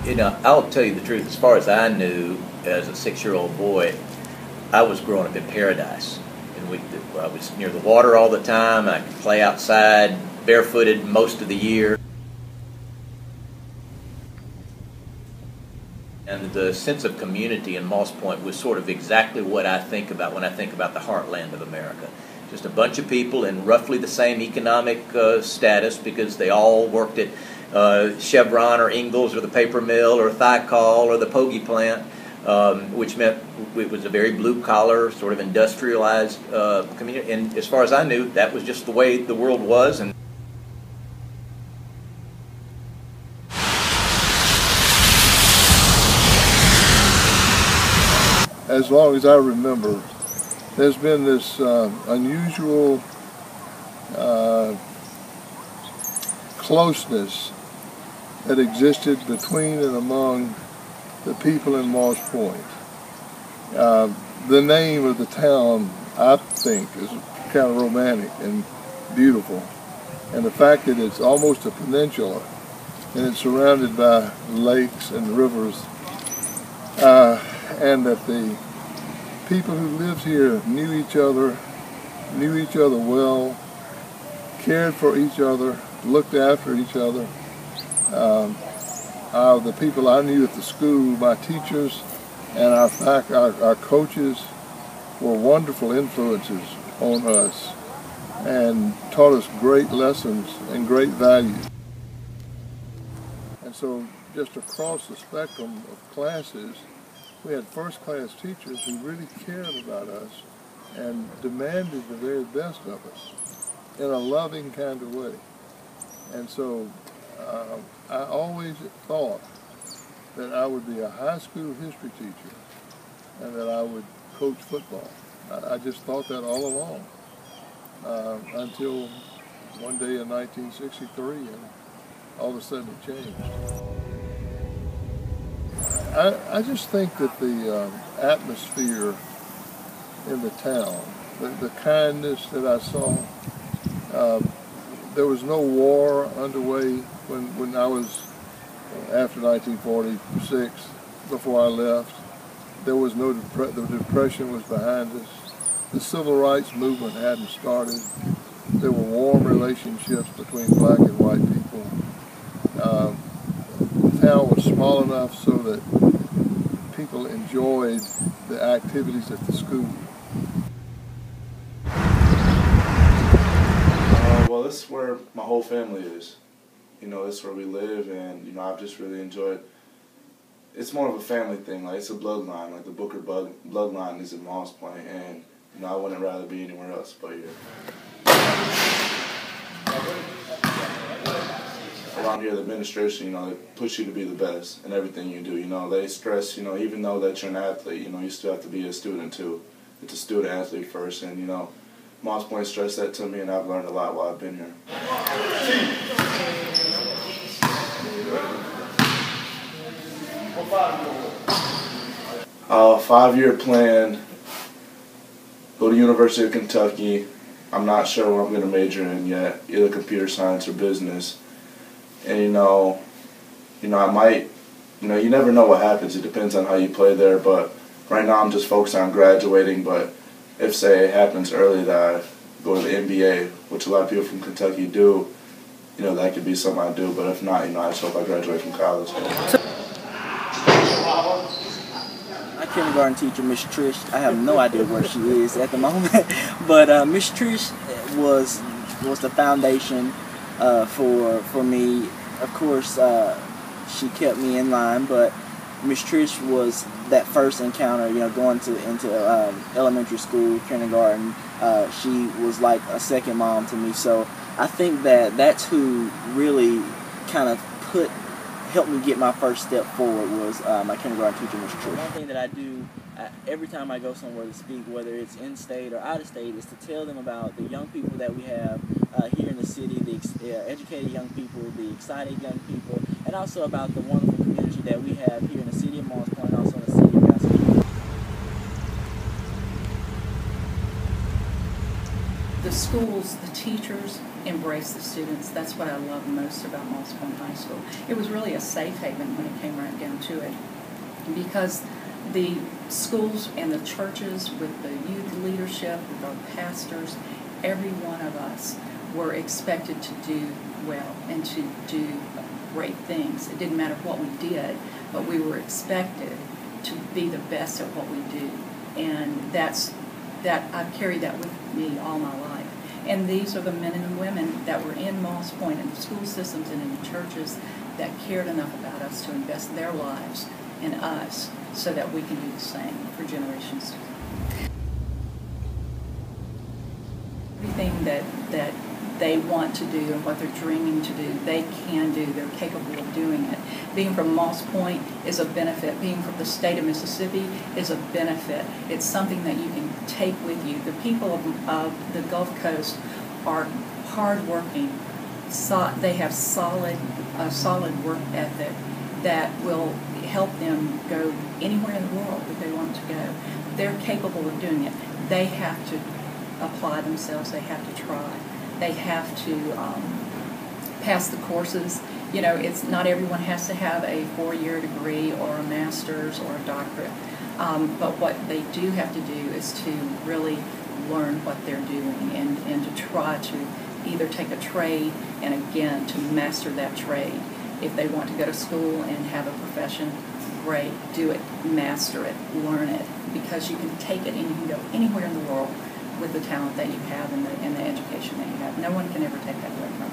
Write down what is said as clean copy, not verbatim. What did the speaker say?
You know, I'll tell you the truth. As far as I knew, as a 6-year-old boy, I was growing up in paradise. And I was near the water all the time. I could play outside, barefooted most of the year. And the sense of community in Moss Point was sort of exactly what I think about when I think about the heartland of America. Just a bunch of people in roughly the same economic status, because they all worked at Chevron or Ingalls or the paper mill or Thiokol or the Pogie plant, which meant it was a very blue-collar, sort of industrialized community. And as far as I knew, that was just the way the world was. And as long as I remember, there's been this unusual closeness that existed between and among the people in Moss Point. The name of the town, I think, is kind of romantic and beautiful. And the fact that it's almost a peninsula and it's surrounded by lakes and rivers, and that the people who lived here knew each other well, cared for each other, looked after each other. The people I knew at the school, my teachers and our coaches, were wonderful influences on us and taught us great lessons and great values. And so just across the spectrum of classes, we had first-class teachers who really cared about us and demanded the very best of us in a loving kind of way. And so I always thought that I would be a high school history teacher and that I would coach football. I just thought that all along, until one day in 1963, and all of a sudden it changed. I just think that the atmosphere in the town, the kindness that I saw, there was no war underway when I was, after 1946, before I left. There was no the Depression was behind us. The Civil Rights movement hadn't started. There were warm relationships between black and white people. The town was small enough so that people enjoyed the activities at the school. Well, this is where my whole family is. You know, it's where we live, and, you know, I've just really enjoyed. It's more of a family thing. Like, it's a bloodline. Like, the Booker bloodline is in Moss Point, and, you know, I wouldn't rather be anywhere else but here. Around here, the administration, you know, they push you to be the best in everything you do. You know, they stress, you know, even though that you're an athlete, you know, you still have to be a student, too. It's a student athlete first, and, you know, Moss Point stressed that to me, and I've learned a lot while I've been here. 5-year plan, go to University of Kentucky. I'm not sure what I'm going to major in yet, either computer science or business. And, you know, I might, you know, you never know what happens. It depends on how you play there, but right now I'm just focused on graduating. But if, say, it happens early that I go to the NBA, which a lot of people from Kentucky do, you know, that could be something I do. But if not, you know, I just hope I graduate from college. My kindergarten teacher, Miss Trish, I have no idea where she is at the moment, but Miss Trish was the foundation for me. Of course, she kept me in line, but Miss Trish was that first encounter, you know, going into elementary school, kindergarten. She was like a second mom to me. So I think that's who really kind of helped me get my first step forward was my kindergarten teacher, Miss Trish. One thing that I do every time I go somewhere to speak, whether it's in-state or out-of-state, is to tell them about the young people that we have here in the city, the educated young people, the excited young people, and also about the wonderful community that we have here in the city of Moss Point, also in the city of Massachusetts. the schools, the teachers embrace the students. That's what I love most about Moss Point High School. It was really a safe haven when it came right down to it, because the schools and the churches, with the youth leadership, with our pastors, every one of us were expected to do well and to do great things. It didn't matter what we did, but we were expected to be the best at what we do. And I've carried that with me all my life. And these are the men and women that were in Moss Point, in the school systems and in the churches, that cared enough about us to invest their lives in us so that we can do the same for generations to come. Everything that they want to do and what they're dreaming to do, they can do. They're capable of doing it. Being from Moss Point is a benefit. Being from the state of Mississippi is a benefit. It's something that you can take with you. The people of the Gulf Coast are hardworking. They have a solid work ethic that will help them go anywhere in the world that they want to go. They're capable of doing it. They have to apply themselves. They have to try. They have to pass the courses. You know, it's not everyone has to have a 4-year degree or a master's or a doctorate. But what they do have to do is to really learn what they're doing and to try to either take a trade and, again, to master that trade. If they want to go to school and have a profession, great, do it, master it, learn it, because you can take it and you can go anywhere in the world with the talent that you have and the education that you have. No one can ever take that away from you.